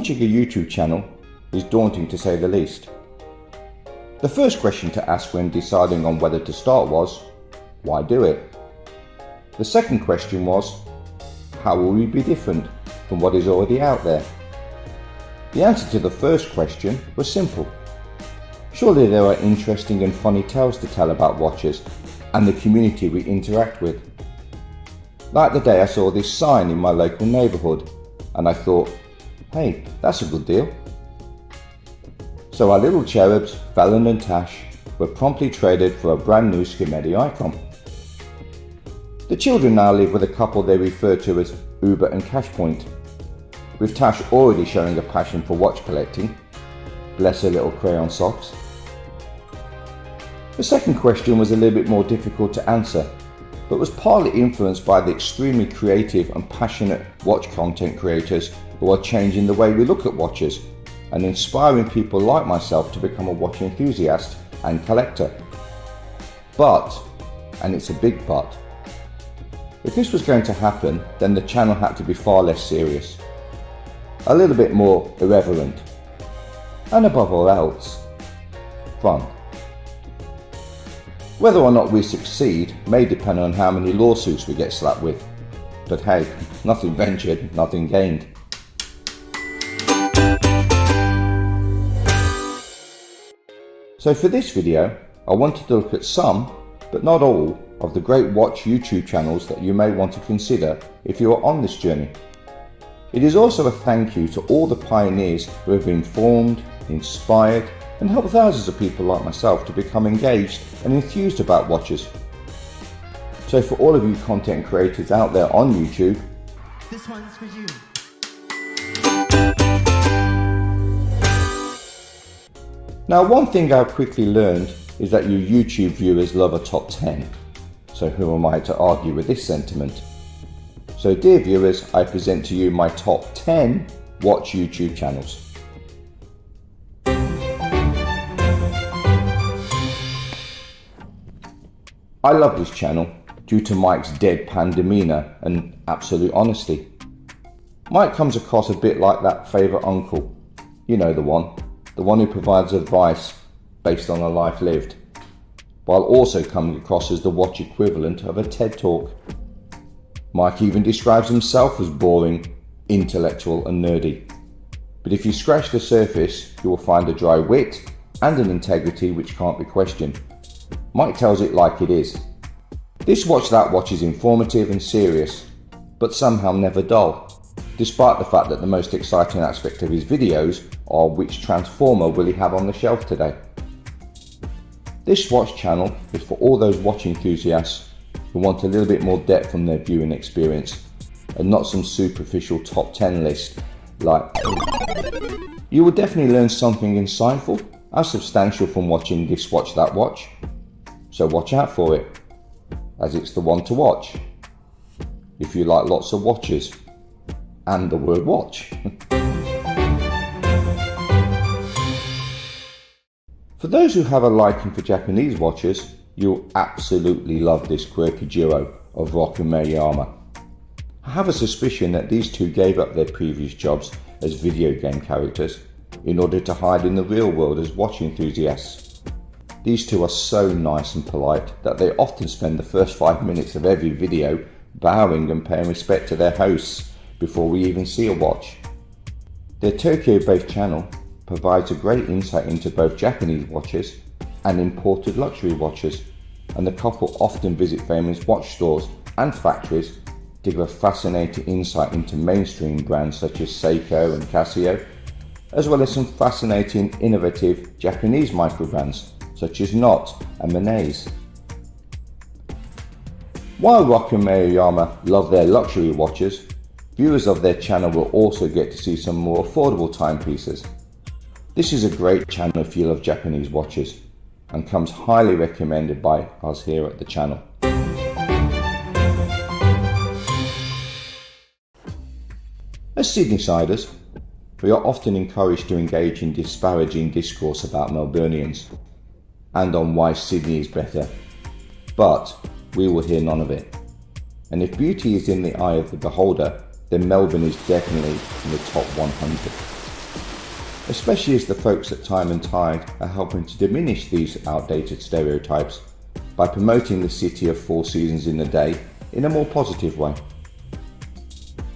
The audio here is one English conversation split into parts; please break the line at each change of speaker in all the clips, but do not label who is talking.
Launching a YouTube channel is daunting to say the least. The first question to ask when deciding on whether to start was, why do it? The second question was, how will we be different from what is already out there? The answer to the first question was simple. Surely there are interesting and funny tales to tell about watches and the community we interact with. Like the day I saw this sign in my local neighbourhood and I thought, hey, that's a good deal. So our little cherubs, Fallon and Tash, were promptly traded for a brand new Schemedi icon. The children now live with a couple they refer to as Uber and Cashpoint, with Tash already showing a passion for watch collecting. Bless her little crayon socks. The second question was a little bit more difficult to answer, but was partly influenced by the extremely creative and passionate watch content creators who are changing the way we look at watches and inspiring people like myself to become a watch enthusiast and collector. But, and it's a big but, if this was going to happen, then the channel had to be far less serious, a little bit more irreverent, and above all else, fun. Whether or not we succeed may depend on how many lawsuits we get slapped with, but hey, nothing ventured, nothing gained. So for this video, I wanted to look at some, but not all, of the great watch YouTube channels that you may want to consider if you are on this journey. It is also a thank you to all the pioneers who have informed, inspired, and helped thousands of people like myself to become engaged and enthused about watches. So for all of you content creators out there on YouTube,
this one's for you.
Now, one thing I've quickly learned is that you YouTube viewers love a top 10. So who am I to argue with this sentiment? So dear viewers, I present to you my top 10 watch YouTube channels. I love this channel due to Mike's deadpan demeanour and absolute honesty. Mike comes across a bit like that favourite uncle. You know the one who provides advice based on a life lived, while also coming across as the watch equivalent of a TED Talk. Mike even describes himself as boring, intellectual and nerdy. But if you scratch the surface, you will find a dry wit and an integrity which can't be questioned. Mike tells it like it is. This Watch That Watch is informative and serious, but somehow never dull, despite the fact that the most exciting aspect of his videos are which transformer will he have on the shelf today. This watch channel is for all those watch enthusiasts who want a little bit more depth from their viewing experience and not some superficial top 10 list like. You will definitely learn something insightful and substantial from watching this Watch That Watch, so watch out for it, as it's the one to watch if you like lots of watches and the word watch. For those who have a liking for Japanese watches, you'll absolutely love this quirky duo of Rock and Maruyama. I have a suspicion that these two gave up their previous jobs as video game characters in order to hide in the real world as watch enthusiasts. These two are so nice and polite that they often spend the first 5 minutes of every video bowing and paying respect to their hosts before we even see a watch. Their Tokyo-based channel provides a great insight into both Japanese watches and imported luxury watches, and the couple often visit famous watch stores and factories to give a fascinating insight into mainstream brands such as Seiko and Casio, as well as some fascinating innovative Japanese micro brands such as Knot and Menace. While Rock and Maruyama love their luxury watches, viewers of their channel will also get to see some more affordable timepieces. This is a great channel if you love Japanese watches and comes highly recommended by us here at the channel. As Sydneysiders, we are often encouraged to engage in disparaging discourse about Melburnians and on why Sydney is better, but we will hear none of it. And if beauty is in the eye of the beholder, then Melbourne is definitely in the top 100. especially as the folks at Time and Tide are helping to diminish these outdated stereotypes by promoting the city of 4 seasons in a day in a more positive way.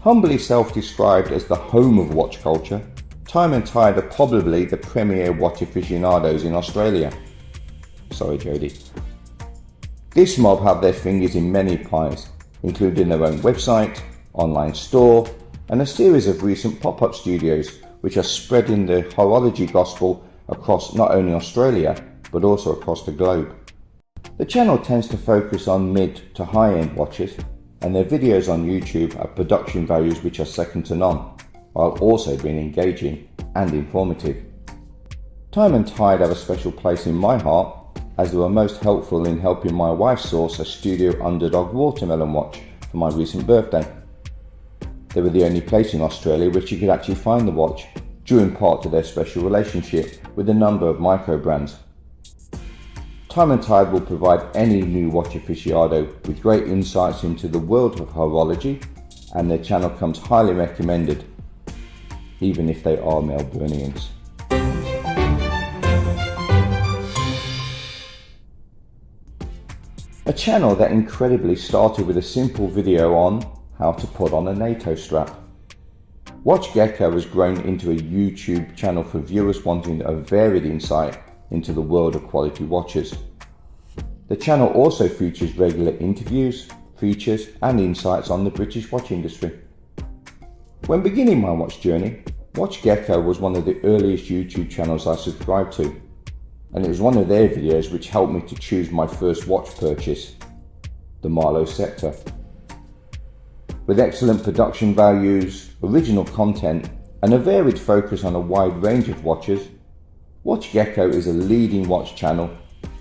Humbly self-described as the home of watch culture, Time and Tide are probably the premier watch aficionados in Australia. Sorry, Jodie. This mob have their fingers in many pies, including their own website, online store, and a series of recent pop-up studios which are spreading the horology gospel across not only Australia, but also across the globe. The channel tends to focus on mid to high-end watches, and their videos on YouTube have production values which are second to none, while also being engaging and informative. Time and Tide have a special place in my heart, as they were most helpful in helping my wife source a Studio Underdog watermelon watch for my recent birthday. They were the only place in Australia where she could actually find the watch, due in part to their special relationship with a number of micro brands. Time and Tide will provide any new watch aficionado with great insights into the world of horology, and their channel comes highly recommended, even if they are Melburnians. A channel that incredibly started with a simple video on how to put on a NATO strap. Watch Gecko has grown into a YouTube channel for viewers wanting a varied insight into the world of quality watches. The channel also features regular interviews, features and insights on the British watch industry. When beginning my watch journey, Watch Gecko was one of the earliest YouTube channels I subscribed to, and it was one of their videos which helped me to choose my first watch purchase, the Marlowe Scepter. With excellent production values, original content and a varied focus on a wide range of watches, Watch Gecko is a leading watch channel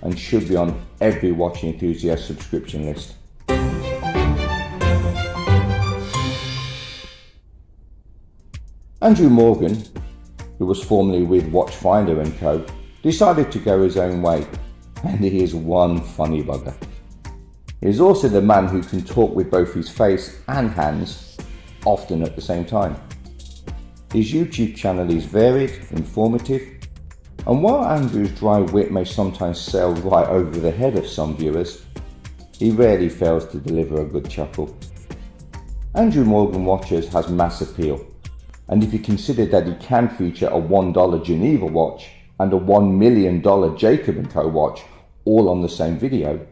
and should be on every watch enthusiast subscription list. Andrew Morgan, who was formerly with Watchfinder & Co, decided to go his own way, and he is one funny bugger. He is also the man who can talk with both his face and hands, often at the same time. His YouTube channel is varied, informative, and while Andrew's dry wit may sometimes sail right over the head of some viewers, he rarely fails to deliver a good chuckle. Andrew Morgan Watches has mass appeal, and if you consider that he can feature a $1 Geneva watch and a $1 million Jacob & Co watch all on the same video,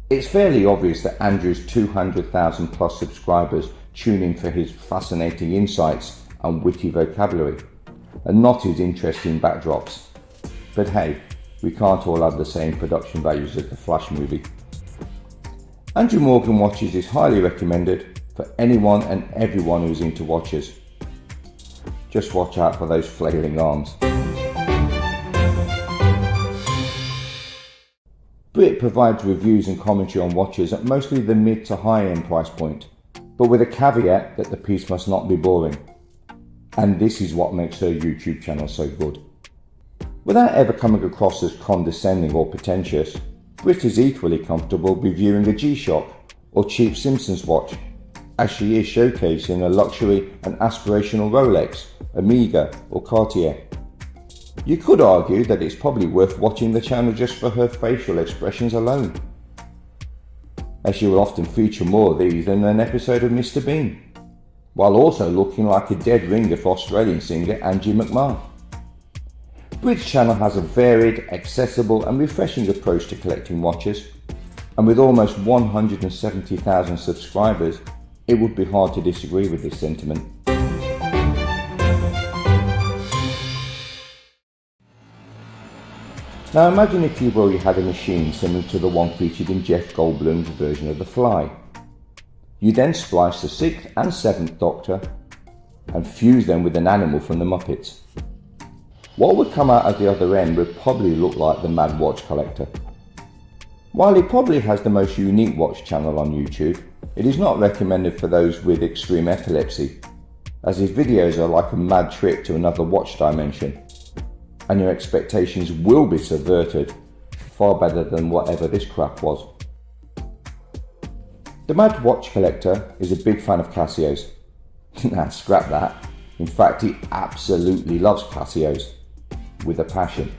it's fairly obvious that Andrew's 200,000 plus subscribers tune in for his fascinating insights and witty vocabulary, and not his interesting backdrops. But hey, we can't all have the same production values as the Flash movie. Andrew Morgan Watches is highly recommended for anyone and everyone who's into watches. Just watch out for those flailing arms. Brit provides reviews and commentary on watches at mostly the mid to high end price point, but with a caveat that the piece must not be boring. And this is what makes her YouTube channel so good. Without ever coming across as condescending or pretentious, Brit is equally comfortable reviewing a G-Shock or cheap Simpsons watch, as she is showcasing a luxury and aspirational Rolex, Omega or Cartier. You could argue that it's probably worth watching the channel just for her facial expressions alone, as she will often feature more of these than an episode of Mr. Bean, while also looking like a dead ringer for Australian singer Angie McMahon. Brit's channel has a varied, accessible and refreshing approach to collecting watches, and with almost 170,000 subscribers, it would be hard to disagree with this sentiment. Now imagine if you already had a machine similar to the one featured in Jeff Goldblum's version of The Fly. You then splice the 6th and 7th Doctor and fuse them with an animal from the Muppets. What would come out at the other end would probably look like the Mad Watch Collector. While he probably has the most unique watch channel on YouTube, it is not recommended for those with extreme epilepsy, as his videos are like a mad trip to another watch dimension, and your expectations will be subverted far better than whatever this crap was. The Mad Watch Collector is a big fan of Casios. Nah, scrap that. In fact, he absolutely loves Casios with a passion.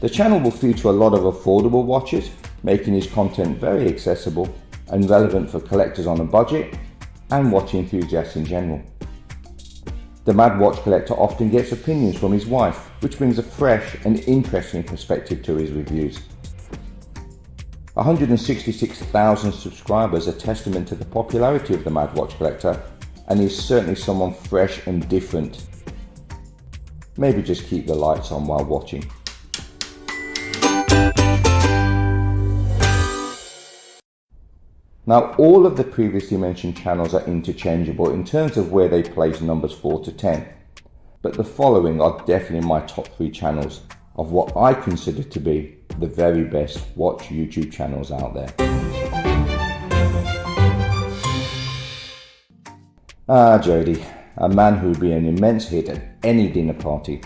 The channel will feature a lot of affordable watches, making his content very accessible and relevant for collectors on a budget and watch enthusiasts in general. The Mad Watch Collector often gets opinions from his wife, which brings a fresh and interesting perspective to his reviews. 166,000 subscribers are testament to the popularity of the Mad Watch Collector, and he's certainly someone fresh and different. Maybe just keep the lights on while watching. Now, all of the previously mentioned channels are interchangeable in terms of where they place numbers 4 to 10, but the following are definitely my top 3 channels of what I consider to be the very best watch YouTube channels out there. Jody, a man who would be an immense hit at any dinner party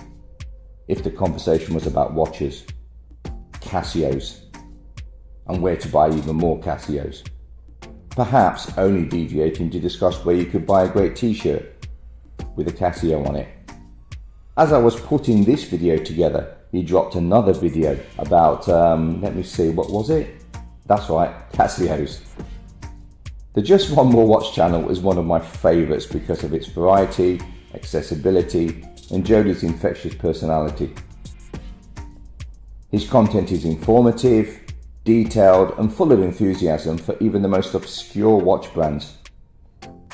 if the conversation was about watches, Casios, and where to buy even more Casios. Perhaps only deviating to discuss where you could buy a great t-shirt with a Casio on it. As I was putting this video together, he dropped another video about, let me see, what was it? That's right, Casios. The Just One More Watch channel is one of my favourites because of its variety, accessibility, and Jody's infectious personality. His content is informative, detailed, and full of enthusiasm for even the most obscure watch brands.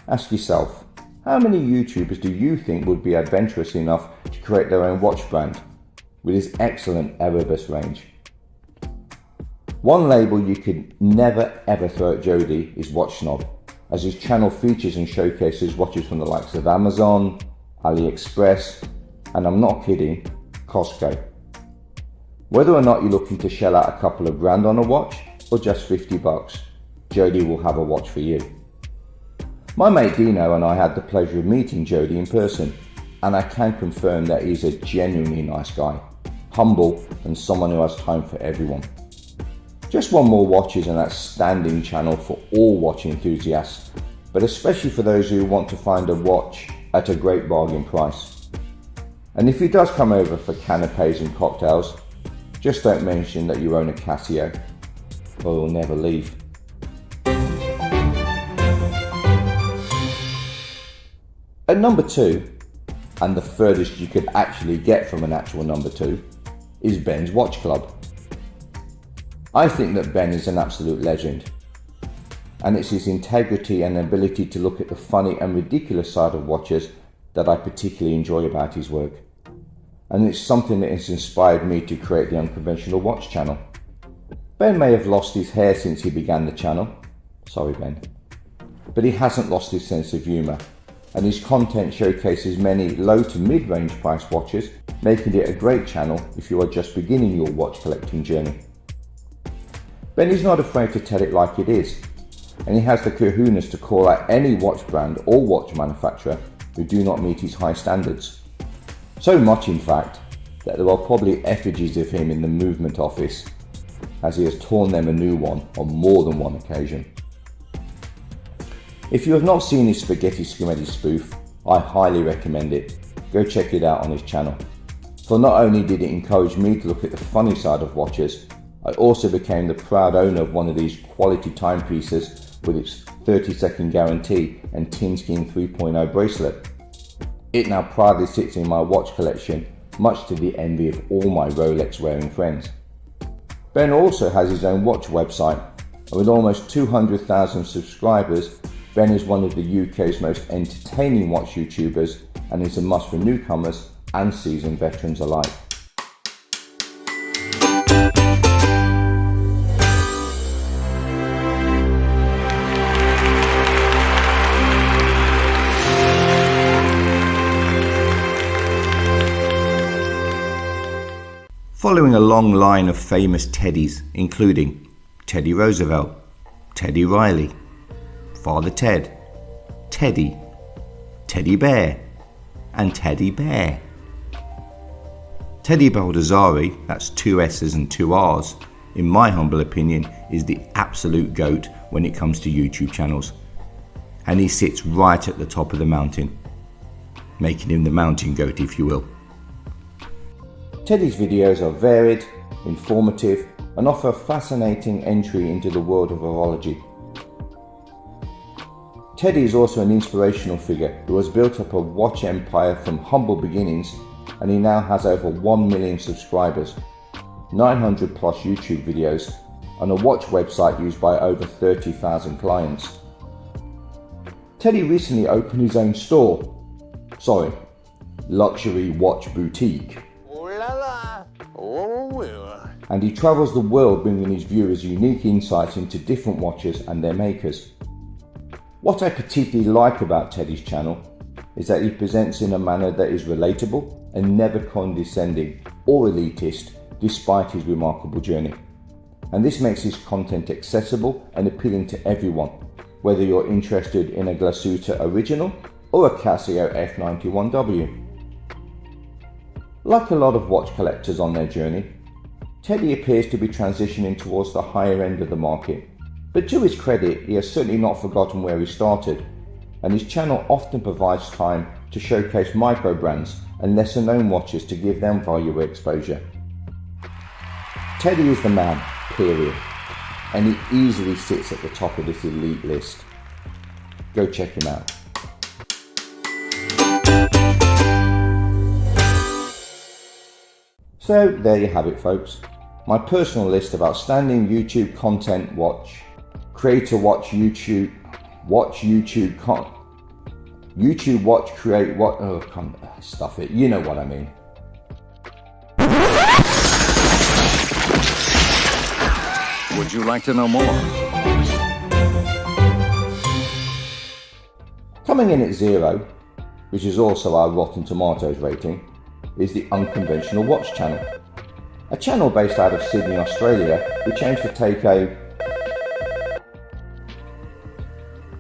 Ask yourself, how many YouTubers do you think would be adventurous enough to create their own watch brand with his excellent Erebus range? One label you could never ever throw at Jody is Watch Snob, as his channel features and showcases watches from the likes of Amazon, AliExpress, and I'm not kidding, Costco. Whether or not you're looking to shell out a couple of grand on a watch or just $50, Jody will have a watch for you. My mate Dino and I had the pleasure of meeting Jody in person, and I can confirm that he's a genuinely nice guy, humble, and someone who has time for everyone. Just One More Watch is an outstanding channel for all watch enthusiasts, but especially for those who want to find a watch at a great bargain price. And if he does come over for canapes and cocktails, just don't mention that you own a Casio, or he'll never leave. At number 2, and the furthest you could actually get from an actual number 2, is Ben's Watch Club. I think that Ben is an absolute legend, and it's his integrity and ability to look at the funny and ridiculous side of watches that I particularly enjoy about his work. And it's something that has inspired me to create the Unconventional Watch channel. Ben may have lost his hair since he began the channel, sorry Ben, but he hasn't lost his sense of humour, and his content showcases many low to mid-range price watches, making it a great channel if you are just beginning your watch collecting journey. Ben is not afraid to tell it like it is, and he has the kahunas to call out any watch brand or watch manufacturer who do not meet his high standards. So much, in fact, that there are probably effigies of him in the movement office, as he has torn them a new one on more than one occasion. If you have not seen his Spaghetti Scammetti spoof, I highly recommend it. Go check it out on his channel. For not only did it encourage me to look at the funny side of watches, I also became the proud owner of one of these quality timepieces with its 30-second guarantee and Tinskin 3.0 bracelet. It now proudly sits in my watch collection, much to the envy of all my Rolex wearing friends. Ben also has his own watch website, and with almost 200,000 subscribers, Ben is one of the UK's most entertaining watch YouTubers and is a must for newcomers and seasoned veterans alike. Following a long line of famous Teddys, including Teddy Roosevelt, Teddy Riley, Father Ted, Teddy, Teddy Bear, and Teddy Bear. Teddy Baldassari, that's 2 S's and 2 R's, in my humble opinion, is the absolute GOAT when it comes to YouTube channels. And he sits right at the top of the mountain. making him the mountain goat, if you will. Teddy's videos are varied, informative, and offer a fascinating entry into the world of horology. Teddy is also an inspirational figure who has built up a watch empire from humble beginnings, and he now has over 1 million subscribers, 900 plus YouTube videos, and a watch website used by over 30,000 clients. Teddy recently opened his own luxury watch boutique. And he travels the world bringing his viewers unique insights into different watches and their makers. What I particularly like about Teddy's channel is that he presents in a manner that is relatable and never condescending or elitist, despite his remarkable journey. And this makes his content accessible and appealing to everyone, whether you're interested in a Glasuta original or a Casio F91W. Like a lot of watch collectors on their journey, Teddy appears to be transitioning towards the higher end of the market, but to his credit, he has certainly not forgotten where he started, and his channel often provides time to showcase micro brands and lesser known watches to give them valuable exposure. Teddy is the man, period, and he easily sits at the top of this elite list. Go check him out. So there you have it, folks. My personal list of outstanding YouTube content YouTube watch create what, oh come, stuff it, you know what I mean.
Would you like to know more?
Coming in at 0, which is also our Rotten Tomatoes rating, is the Unconventional Watch channel. A channel based out of Sydney, Australia, which aims to take a...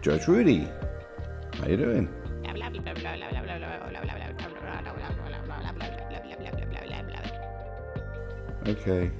Judge Rudy, how you doing? Okay.